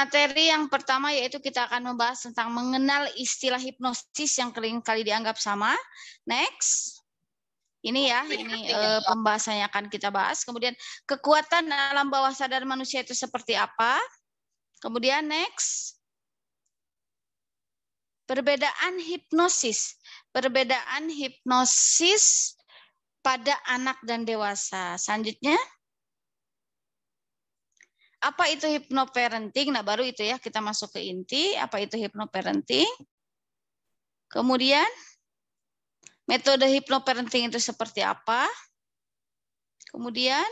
materi yang pertama yaitu kita akan membahas tentang mengenal istilah hipnosis yang kali dianggap sama. Next. Ini ya, ini pembahasannya akan kita bahas. Kemudian kekuatan alam bawah sadar manusia itu seperti apa? Kemudian next. Perbedaan hipnosis. Perbedaan hipnosis pada anak dan dewasa. Selanjutnya, apa itu hypnoparenting? Nah, baru itu ya, kita masuk ke inti. Apa itu hypnoparenting? Kemudian, metode hypnoparenting itu seperti apa? Kemudian,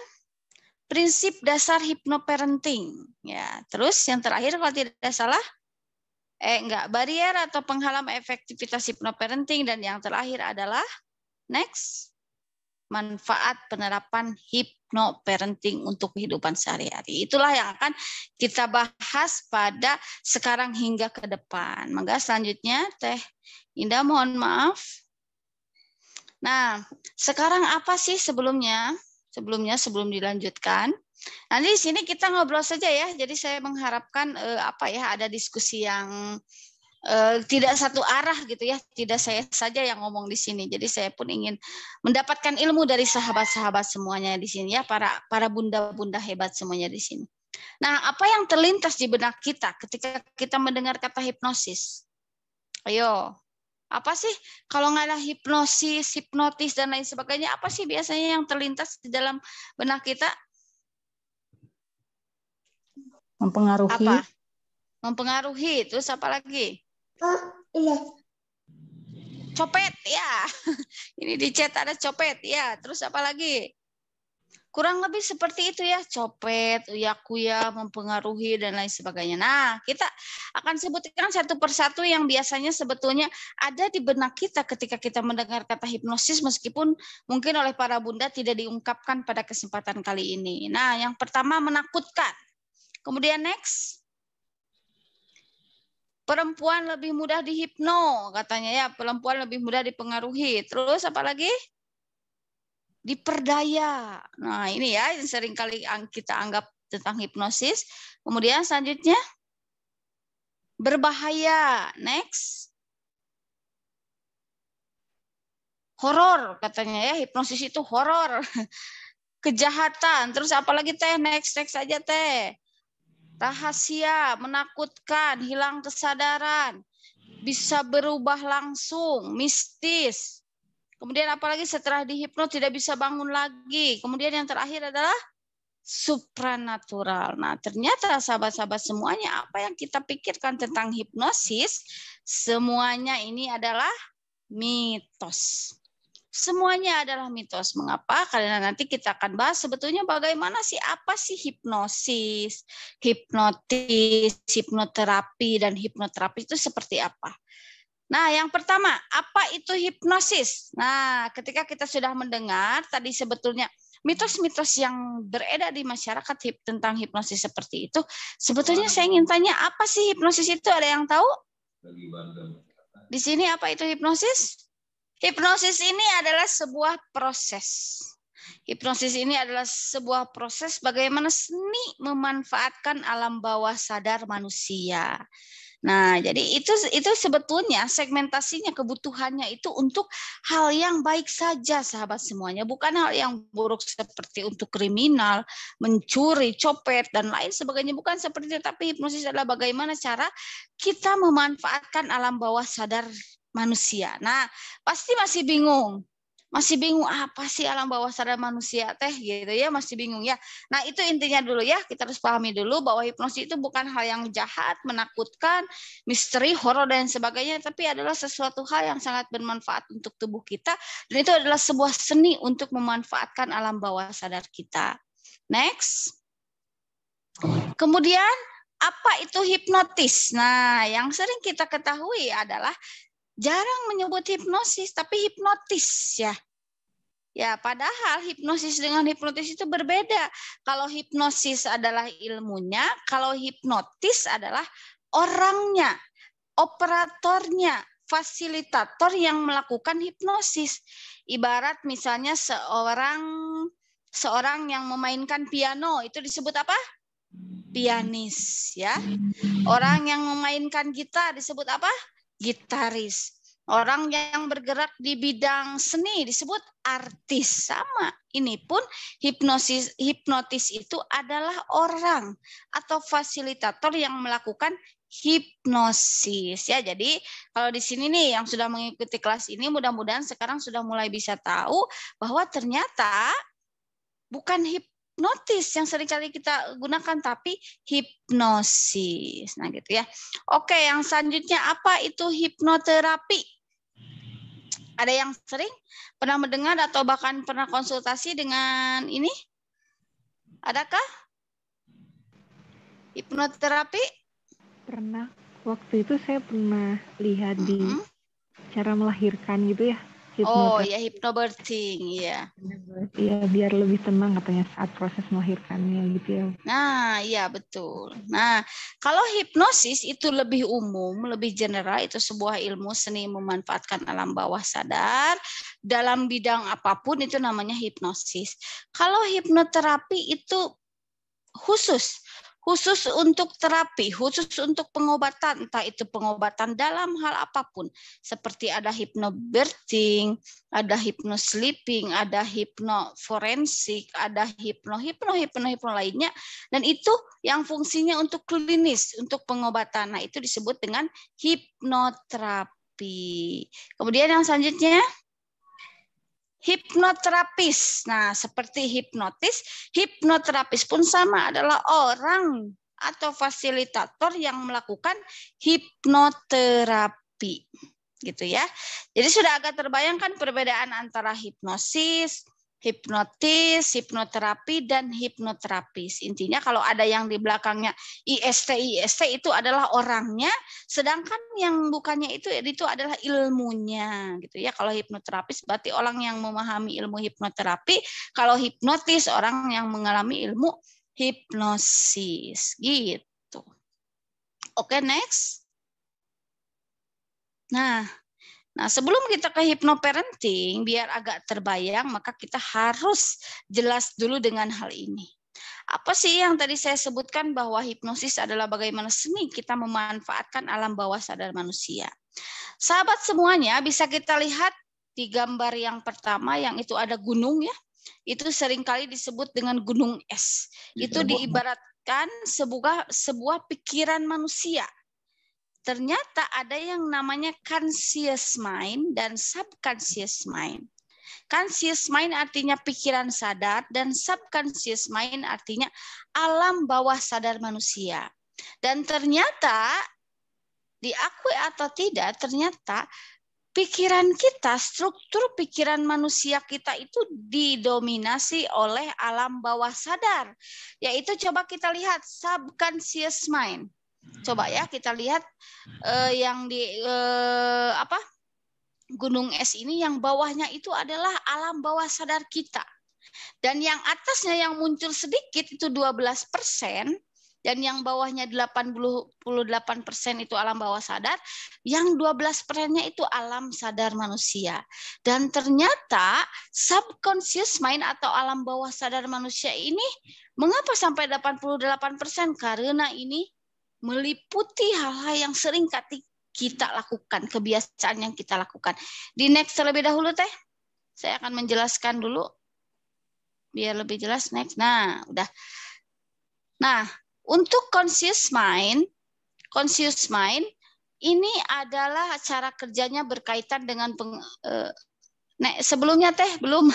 prinsip dasar hypnoparenting. Ya, terus yang terakhir kalau tidak salah, barier atau penghalang efektivitas hypnoparenting, dan yang terakhir adalah next, manfaat penerapan hypnoparenting untuk kehidupan sehari-hari. Itulah yang akan kita bahas pada sekarang hingga ke depan. Mangga selanjutnya Teh Indah, mohon maaf. Nah, sekarang apa sih sebelum dilanjutkan? Nanti di sini kita ngobrol saja ya. Jadi saya mengharapkan ada diskusi yang tidak satu arah gitu ya, tidak saya saja yang ngomong di sini. Jadi saya pun ingin mendapatkan ilmu dari sahabat-sahabat semuanya di sini ya, para bunda-bunda hebat semuanya di sini. Nah, apa yang terlintas di benak kita ketika kita mendengar kata hipnosis? Ayo, apa sih kalau nggak ada hipnotis dan lain sebagainya, apa sih biasanya yang terlintas di dalam benak kita? Mempengaruhi. Apa? Mempengaruhi, terus apa lagi? Iya. Copet ya. Ini di chat ada copet ya. Terus apa lagi? Kurang lebih seperti itu ya, copet, uya-kuya, mempengaruhi dan lain sebagainya. Nah, kita akan sebutkan satu persatu yang biasanya sebetulnya ada di benak kita ketika kita mendengar kata hipnosis, meskipun mungkin oleh para bunda tidak diungkapkan pada kesempatan kali ini. Nah, yang pertama menakutkan. Kemudian next. Perempuan lebih mudah dihipno, katanya ya, perempuan lebih mudah dipengaruhi. Terus apa lagi? Diperdaya. Nah, ini ya yang sering kali kita anggap tentang hipnosis. Kemudian selanjutnya berbahaya. Next. Horor, katanya ya, hipnosis itu horor. Kejahatan. Terus apa lagi Teh? Next saja Teh. Rahasia, menakutkan, hilang kesadaran, bisa berubah langsung, mistis. Kemudian apalagi setelah dihipno tidak bisa bangun lagi. Kemudian yang terakhir adalah supranatural. Nah, ternyata sahabat-sahabat semuanya, apa yang kita pikirkan tentang hipnosis, semuanya ini adalah mitos. Semuanya adalah mitos. Mengapa? Karena nanti kita akan bahas sebetulnya bagaimana sih, apa sih hipnosis, hipnotis, hipnoterapi, dan hipnoterapi itu seperti apa. Nah, yang pertama, apa itu hipnosis? Nah, ketika kita sudah mendengar tadi sebetulnya mitos-mitos yang beredar di masyarakat tentang hipnosis seperti itu, sebetulnya saya ingin tanya, apa sih hipnosis itu? Ada yang tahu? Di sini apa itu hipnosis? Hipnosis ini adalah sebuah proses. Hipnosis ini adalah sebuah proses bagaimana seni memanfaatkan alam bawah sadar manusia. Nah, jadi itu sebetulnya segmentasinya, kebutuhannya itu untuk hal yang baik saja, sahabat semuanya, bukan hal yang buruk seperti untuk kriminal, mencuri, copet dan lain sebagainya, bukan seperti itu. Tapi hipnosis adalah bagaimana cara kita memanfaatkan alam bawah sadar manusia. Nah, pasti masih bingung. Masih bingung apa sih alam bawah sadar manusia Teh gitu ya, masih bingung ya. Nah, itu intinya dulu ya, kita harus pahami dulu bahwa hipnosis itu bukan hal yang jahat, menakutkan, misteri, horor dan sebagainya, tapi adalah sesuatu hal yang sangat bermanfaat untuk tubuh kita, dan itu adalah sebuah seni untuk memanfaatkan alam bawah sadar kita. Next. Kemudian apa itu hipnotis? Nah, yang sering kita ketahui adalah jarang menyebut hipnosis, tapi hipnotis ya. Ya, padahal hipnosis dengan hipnotis itu berbeda. Kalau hipnosis adalah ilmunya, kalau hipnotis adalah orangnya, operatornya, fasilitator yang melakukan hipnosis. Ibarat misalnya seorang yang memainkan piano, itu disebut apa? pianis ya. Orang yang memainkan gitar disebut apa? Gitaris. Orang yang bergerak di bidang seni disebut artis. Sama. Ini pun hipnotis itu adalah orang atau fasilitator yang melakukan hipnosis ya. Jadi kalau di sini nih yang sudah mengikuti kelas ini mudah-mudahan sekarang sudah mulai bisa tahu bahwa ternyata bukan hipnotis yang seringkali kita gunakan tapi hipnosis. Nah, gitu ya. Oke, yang selanjutnya apa itu hipnoterapi? Ada yang sering pernah mendengar atau bahkan pernah konsultasi dengan ini? Adakah? Hipnoterapi? Pernah. Waktu itu saya pernah lihat di cara melahirkan gitu ya. Oh ya, hypnobirthing ya. Iya, biar lebih tenang katanya saat proses melahirkannya gitu ya. Nah, iya betul. Nah, kalau hipnosis itu lebih umum, lebih general, itu sebuah ilmu seni memanfaatkan alam bawah sadar dalam bidang apapun itu namanya hipnosis. Kalau hipnoterapi itu khusus untuk terapi, khusus untuk pengobatan, entah itu pengobatan dalam hal apapun. Seperti ada hypnobirthing, ada hypnosleeping, ada hipnoforensik, ada hipno lainnya. Dan itu yang fungsinya untuk klinis, untuk pengobatan. Nah, itu disebut dengan hipnoterapi. Kemudian yang selanjutnya, hipnoterapis. Nah, seperti hipnoterapis pun sama, adalah orang atau fasilitator yang melakukan hipnoterapi. Gitu ya. Jadi sudah agak terbayangkan perbedaan antara hipnosis, hipnotis, hipnoterapi, dan hipnoterapis. Intinya kalau ada yang di belakangnya IST itu adalah orangnya, sedangkan yang bukannya itu adalah ilmunya, gitu ya. Kalau hipnoterapis berarti orang yang memahami ilmu hipnoterapi, kalau hipnotis orang yang mengalami ilmu hipnosis, gitu. Oke, next. Nah, sebelum kita ke hipnoparenting, biar agak terbayang, maka kita harus jelas dulu dengan hal ini. Apa sih yang tadi saya sebutkan bahwa hipnosis adalah bagaimana seni kita memanfaatkan alam bawah sadar manusia. Sahabat semuanya, bisa kita lihat di gambar yang pertama, yang itu ada gunung ya. Itu seringkali disebut dengan gunung es. Itu diibaratkan sebuah pikiran manusia. Ternyata ada yang namanya conscious mind dan subconscious mind. Conscious mind artinya pikiran sadar dan subconscious mind artinya alam bawah sadar manusia. Dan ternyata diakui atau tidak, ternyata pikiran kita, struktur pikiran manusia kita itu didominasi oleh alam bawah sadar. Yaitu coba kita lihat subconscious mind. Coba ya kita lihat yang di gunung es ini, yang bawahnya itu adalah alam bawah sadar kita. Dan yang atasnya yang muncul sedikit itu 12%, dan yang bawahnya 88% itu alam bawah sadar, yang 12%-nya itu alam sadar manusia. Dan ternyata subconscious mind atau alam bawah sadar manusia ini, mengapa sampai 88%? Karena ini meliputi hal-hal yang sering kita lakukan, kebiasaan yang kita lakukan. Di next terlebih dahulu Teh. Saya akan menjelaskan dulu biar lebih jelas. Next. Nah, udah. Nah, untuk conscious mind ini adalah cara kerjanya berkaitan dengan sebelumnya Teh belum.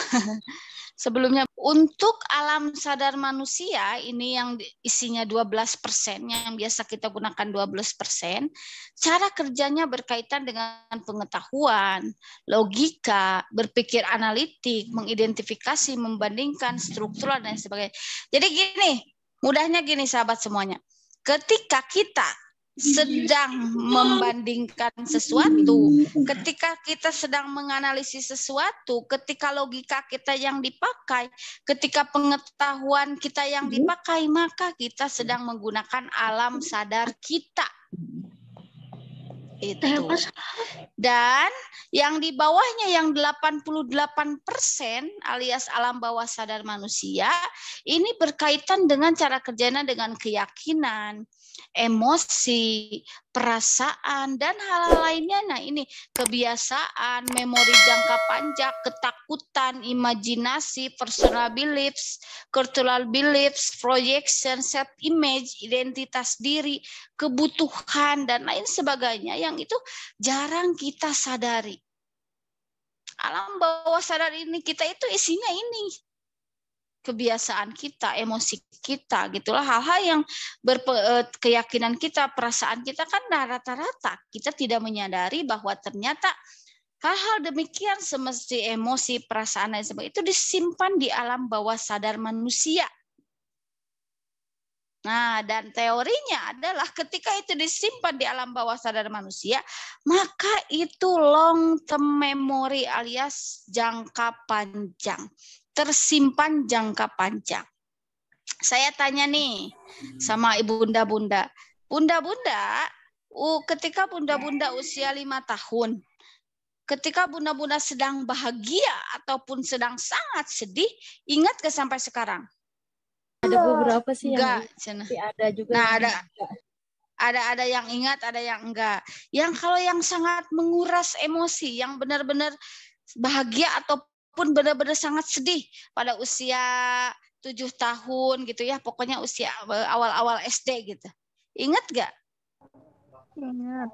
Sebelumnya, untuk alam sadar manusia ini yang isinya 12%, yang biasa kita gunakan 12%, cara kerjanya berkaitan dengan pengetahuan, logika, berpikir analitik, mengidentifikasi, membandingkan, struktural, dan sebagainya. Jadi gini, mudahnya gini sahabat semuanya, ketika kita sedang membandingkan sesuatu, ketika kita sedang menganalisis sesuatu, ketika logika kita yang dipakai, ketika pengetahuan kita yang dipakai, maka kita sedang menggunakan alam sadar kita. Itu. Dan yang di bawahnya yang 88% alias alam bawah sadar manusia ini berkaitan dengan cara kerjanya dengan keyakinan, emosi, perasaan, dan hal-hal lainnya. Nah ini kebiasaan, memori jangka panjang, ketakutan, imajinasi, personal beliefs, cultural beliefs, projection, self image, identitas diri, kebutuhan, dan lain sebagainya yang itu jarang kita sadari. Alam bawah sadar ini kita itu isinya ini. Kebiasaan kita, emosi kita, gitulah hal-hal yang keyakinan kita, perasaan kita kan rata-rata kita tidak menyadari bahwa ternyata hal-hal demikian semesti emosi, perasaan dan sebagainya itu disimpan di alam bawah sadar manusia. Nah, dan teorinya adalah ketika itu disimpan di alam bawah sadar manusia, maka itu long term memory alias jangka panjang. Tersimpan jangka panjang. Saya tanya nih sama bunda-bunda. Bunda-bunda, ketika bunda-bunda usia 5 tahun, ketika bunda-bunda sedang bahagia ataupun sedang sangat sedih, ingat ke sampai sekarang? Ada beberapa sih enggak, yang ada juga. Nah, ada yang ingat, ada yang enggak. Yang kalau yang sangat menguras emosi, yang benar-benar bahagia ataupun benar-benar sangat sedih pada usia 7 tahun gitu ya, pokoknya usia awal-awal SD gitu. Ingat enggak? Ingat.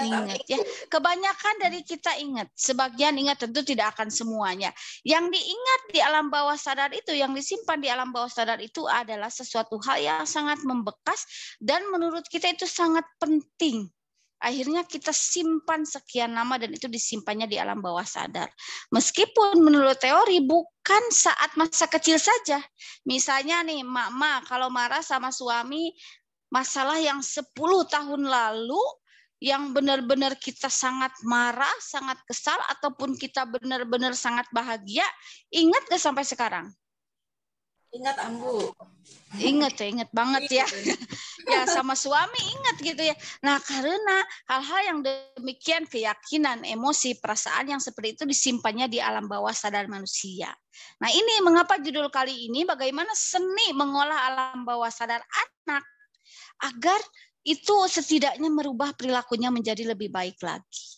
Ingat ya, kebanyakan dari kita ingat, sebagian ingat, tentu tidak akan semuanya. Yang diingat di alam bawah sadar itu, yang disimpan di alam bawah sadar itu adalah sesuatu hal yang sangat membekas dan menurut kita itu sangat penting. Akhirnya kita simpan sekian lama dan itu disimpannya di alam bawah sadar. Meskipun menurut teori bukan saat masa kecil saja. Misalnya nih, mak kalau marah sama suami, masalah yang 10 tahun lalu, yang benar-benar kita sangat marah, sangat kesal, ataupun kita benar-benar sangat bahagia, ingat gak sampai sekarang? Ingat, Ambu. Ingat banget ya. Ya sama suami ingat gitu ya. Nah karena hal-hal yang demikian, keyakinan, emosi, perasaan yang seperti itu disimpannya di alam bawah sadar manusia. Nah ini mengapa judul kali ini bagaimana seni mengolah alam bawah sadar anak agar itu setidaknya merubah perilakunya menjadi lebih baik lagi.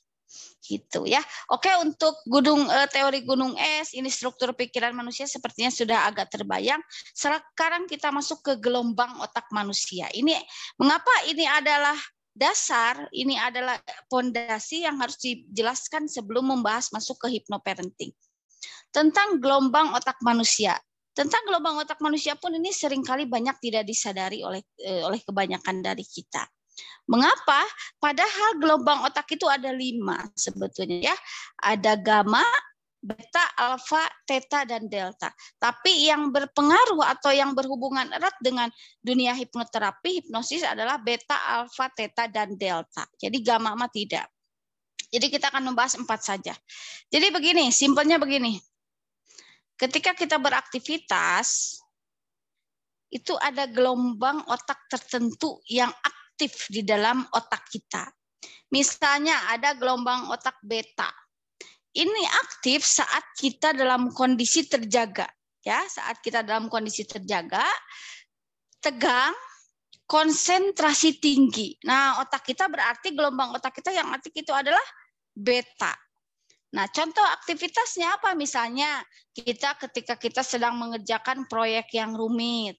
Gitu ya. Oke, untuk teori gunung es, ini struktur pikiran manusia sepertinya sudah agak terbayang. Sekarang kita masuk ke gelombang otak manusia. Ini mengapa ini adalah dasar, ini adalah fondasi yang harus dijelaskan sebelum membahas masuk ke hypnoparenting. Tentang gelombang otak manusia. Tentang gelombang otak manusia pun ini seringkali banyak tidak disadari oleh kebanyakan dari kita. Mengapa? Padahal gelombang otak itu ada 5 sebetulnya ya. Ada gamma, beta, alfa, theta, dan delta. Tapi yang berpengaruh atau yang berhubungan erat dengan dunia hipnoterapi, hipnosis adalah beta, alfa, theta, dan delta. Jadi gamma mah tidak. Jadi kita akan membahas 4 saja. Jadi begini, simpelnya begini. Ketika kita beraktivitas, itu ada gelombang otak tertentu yang aktif di dalam otak kita. Misalnya ada gelombang otak beta. Ini aktif saat kita dalam kondisi terjaga, ya, saat kita dalam kondisi terjaga, tegang, konsentrasi tinggi. Nah, otak kita berarti gelombang otak kita yang aktif itu adalah beta. Nah, contoh aktivitasnya apa? Misalnya kita ketika kita sedang mengerjakan proyek yang rumit,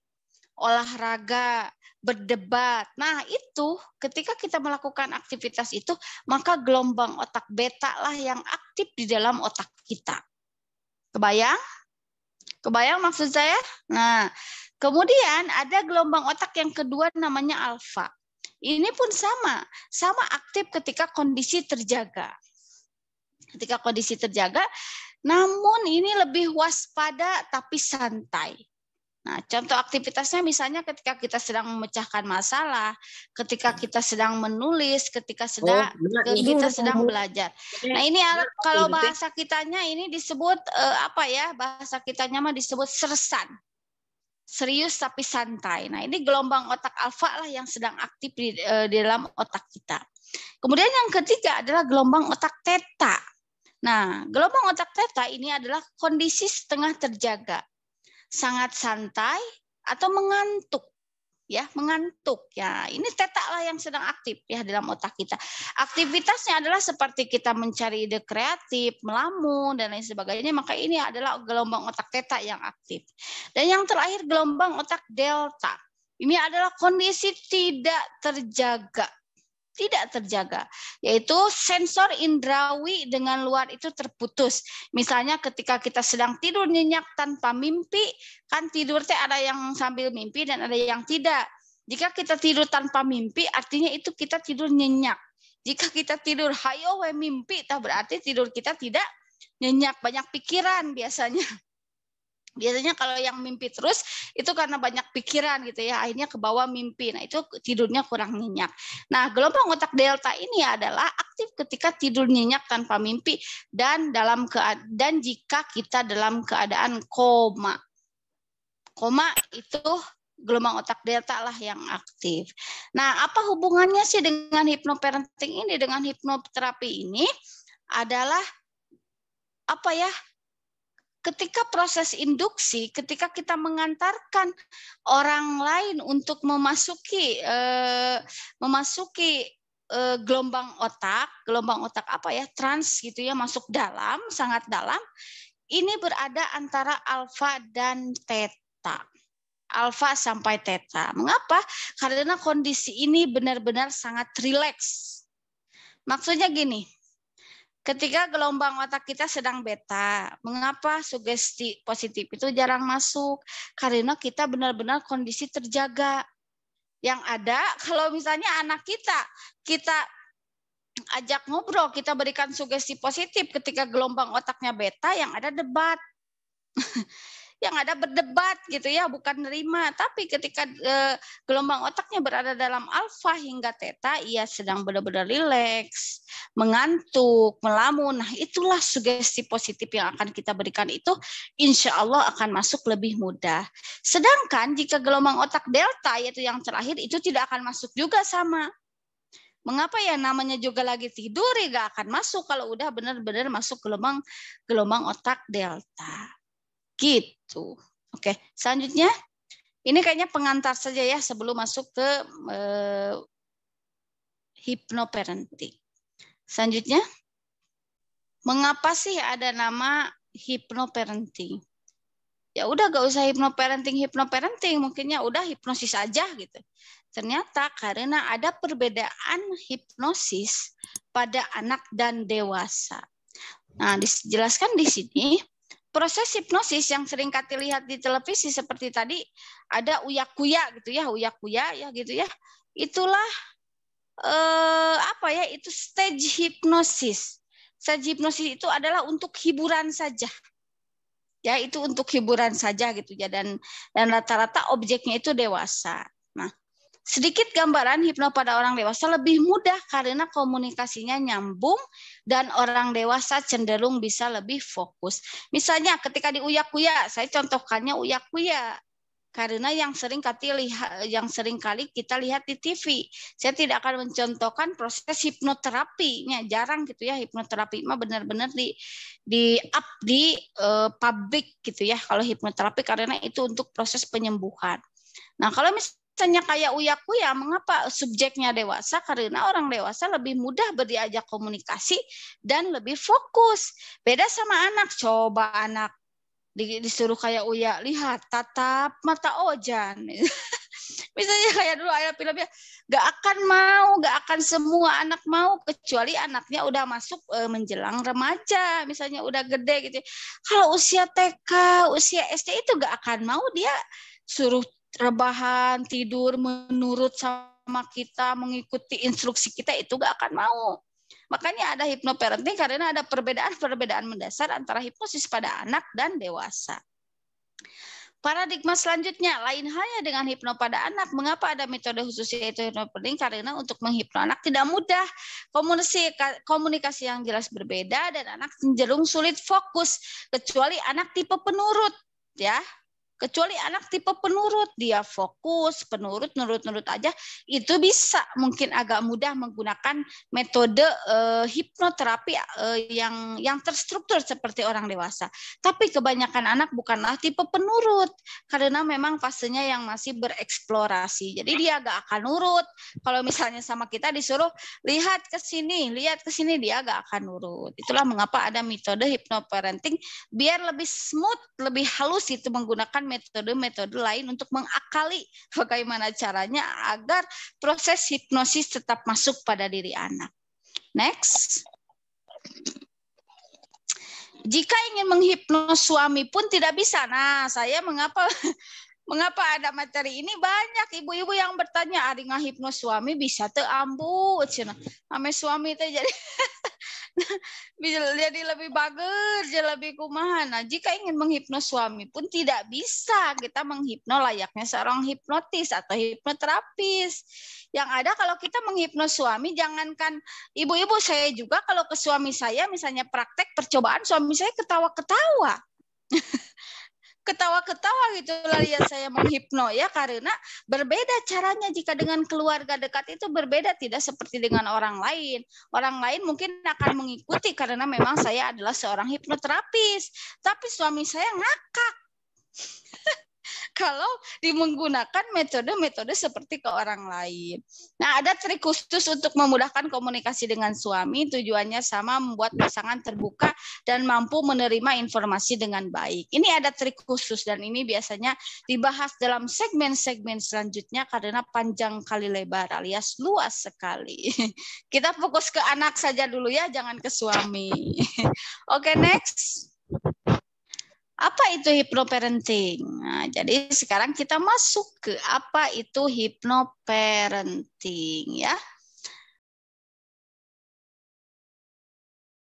olahraga, berdebat. Nah, itu ketika kita melakukan aktivitas itu, maka gelombang otak beta lah yang aktif di dalam otak kita. Kebayang? Kebayang maksud saya? Nah, kemudian ada gelombang otak yang kedua namanya alfa. Ini pun sama aktif ketika kondisi terjaga. Ketika kondisi terjaga, namun ini lebih waspada tapi santai. Nah, contoh aktivitasnya misalnya ketika kita sedang memecahkan masalah, ketika kita sedang menulis, ketika kita sedang belajar. Nah, ini kalau bahasa kitanya ini disebut bahasa kitanya mah disebut sersan. Serius tapi santai. Nah, ini gelombang otak alfa lah yang sedang aktif di dalam otak kita. Kemudian yang ketiga adalah gelombang otak theta. Nah, gelombang otak theta ini adalah kondisi setengah terjaga, sangat santai atau mengantuk. Ya, mengantuk. Ya, ini theta lah yang sedang aktif ya dalam otak kita. Aktivitasnya adalah seperti kita mencari ide kreatif, melamun dan lain sebagainya, maka ini adalah gelombang otak theta yang aktif. Dan yang terakhir gelombang otak delta. Ini adalah kondisi tidak terjaga. Tidak terjaga, yaitu sensor indrawi dengan luar itu terputus. Misalnya ketika kita sedang tidur nyenyak tanpa mimpi, kan tidur teh ada yang sambil mimpi dan ada yang tidak. Jika kita tidur tanpa mimpi, artinya itu kita tidur nyenyak. Jika kita tidur hayo we mimpi, berarti tidur kita tidak nyenyak, banyak pikiran biasanya. Biasanya kalau yang mimpi terus itu karena banyak pikiran gitu ya, akhirnya ke bawah mimpi. Nah, itu tidurnya kurang nyenyak. Nah, gelombang otak delta ini adalah aktif ketika tidur nyenyak tanpa mimpi dan jika kita dalam keadaan koma. Koma itu gelombang otak delta lah yang aktif. Nah, apa hubungannya sih dengan hypnoparenting ini, dengan hipnoterapi ini? Adalah apa ya? Ketika proses induksi, ketika kita mengantarkan orang lain untuk memasuki gelombang otak apa ya, trans gitu ya, masuk dalam, sangat dalam, ini berada antara alfa dan theta. Alfa sampai theta. Mengapa? Karena kondisi ini benar-benar sangat rileks. Maksudnya gini, ketika gelombang otak kita sedang beta, mengapa sugesti positif itu jarang masuk? Karena kita benar-benar kondisi terjaga. Yang ada, kalau misalnya anak kita ajak ngobrol, kita berikan sugesti positif ketika gelombang otaknya beta, yang ada debat. Yang ada berdebat gitu ya, bukan nerima. Tapi ketika gelombang otaknya berada dalam alfa hingga theta, ia sedang benar-benar rileks, mengantuk, melamun. Nah, itulah sugesti positif yang akan kita berikan itu, insya Allah akan masuk lebih mudah. Sedangkan jika gelombang otak delta, yaitu yang terakhir, itu tidak akan masuk juga sama. Mengapa ya, namanya juga lagi tidur, ya gak akan masuk kalau udah benar-benar masuk gelombang otak delta. Gitu. Oke, selanjutnya ini kayaknya pengantar saja ya sebelum masuk ke hypnoparenting. Selanjutnya, mengapa sih ada nama hypnoparenting? Ya udah gak usah hypnoparenting, mungkinnya udah hipnosis aja gitu. Ternyata karena ada perbedaan hipnosis pada anak dan dewasa. Nah, dijelaskan di sini. Proses hipnosis yang sering kita lihat di televisi seperti tadi ada uyak-kuya gitu ya, uyak-kuya ya gitu ya. Itulah apa ya? Itu stage hipnosis. Stage hipnosis itu adalah untuk hiburan saja. Ya, itu untuk hiburan saja gitu ya, dan rata-rata objeknya itu dewasa. Nah, sedikit gambaran hipno pada orang dewasa lebih mudah karena komunikasinya nyambung dan orang dewasa cenderung bisa lebih fokus. Misalnya ketika di uyak-kuya, saya contohkannya uyak-kuya karena yang sering kali kita lihat di TV. Saya tidak akan mencontohkan proses hipnoterapinya, jarang gitu ya. Hipnoterapi mah benar-benar di publik gitu ya. Kalau hipnoterapi karena itu untuk proses penyembuhan. Nah, kalau misalnya kayak uyak-kuya, mengapa subjeknya dewasa? Karena orang dewasa lebih mudah berdiajak komunikasi dan lebih fokus. Beda sama anak. Coba anak disuruh kayak uya, lihat tatap mata Ojan. Misalnya kayak dulu ayah filmnya, gak akan semua anak mau, kecuali anaknya udah masuk menjelang remaja, misalnya udah gede gitu. Kalau usia TK, usia SD itu gak akan mau, dia suruh rebahan, tidur, menurut sama kita, mengikuti instruksi kita, itu gak akan mau. Makanya ada hipnoparenting karena ada perbedaan mendasar antara hipnosis pada anak dan dewasa. Paradigma selanjutnya, lain halnya dengan hipno pada anak. Mengapa ada metode khusus yaitu hipnoparenting? Karena untuk menghipno anak tidak mudah. Komunikasi yang jelas berbeda dan anak cenderung sulit fokus, kecuali anak tipe penurut, ya. Kecuali anak tipe penurut, dia fokus, penurut, nurut-nurut aja, itu bisa mungkin agak mudah menggunakan metode hipnoterapi yang terstruktur seperti orang dewasa. Tapi kebanyakan anak bukanlah tipe penurut, karena memang fasenya yang masih bereksplorasi. Jadi dia agak akan nurut. Kalau misalnya sama kita disuruh lihat ke sini, dia agak akan nurut. Itulah mengapa ada metode hypnoparenting, biar lebih smooth, lebih halus itu menggunakan metode-metode lain untuk mengakali bagaimana caranya agar proses hipnosis tetap masuk pada diri anak. Next. Jika ingin menghipnos suami pun tidak bisa. Nah, saya mengapa ada materi ini, banyak ibu-ibu yang bertanya, ari ngahipnos suami bisa teu ambu cenah. Ame suami teh jadi lebih bagus, jadi lebih kumaha. Nah, jika ingin menghipnos suami pun tidak bisa kita menghipnos layaknya seorang hipnotis atau hipnoterapis. Yang ada kalau kita menghipnos suami, jangankan ibu-ibu, saya juga kalau ke suami saya misalnya praktek percobaan, suami saya ketawa-ketawa. Ketawa-ketawa gitu lah lihat saya menghipno ya, karena berbeda caranya jika dengan keluarga dekat itu berbeda, tidak seperti dengan orang lain. Orang lain mungkin akan mengikuti karena memang saya adalah seorang hipnoterapis, tapi suami saya ngakak kalau menggunakan metode-metode seperti ke orang lain. Nah, ada trik khusus untuk memudahkan komunikasi dengan suami, tujuannya sama, membuat pasangan terbuka dan mampu menerima informasi dengan baik. Ini ada trik khusus dan ini biasanya dibahas dalam segmen-segmen selanjutnya karena panjang kali lebar alias luas sekali. Kita fokus ke anak saja dulu ya, jangan ke suami. Oke, next. Apa itu hypnoparenting? Nah, jadi sekarang kita masuk ke apa itu hypnoparenting ya.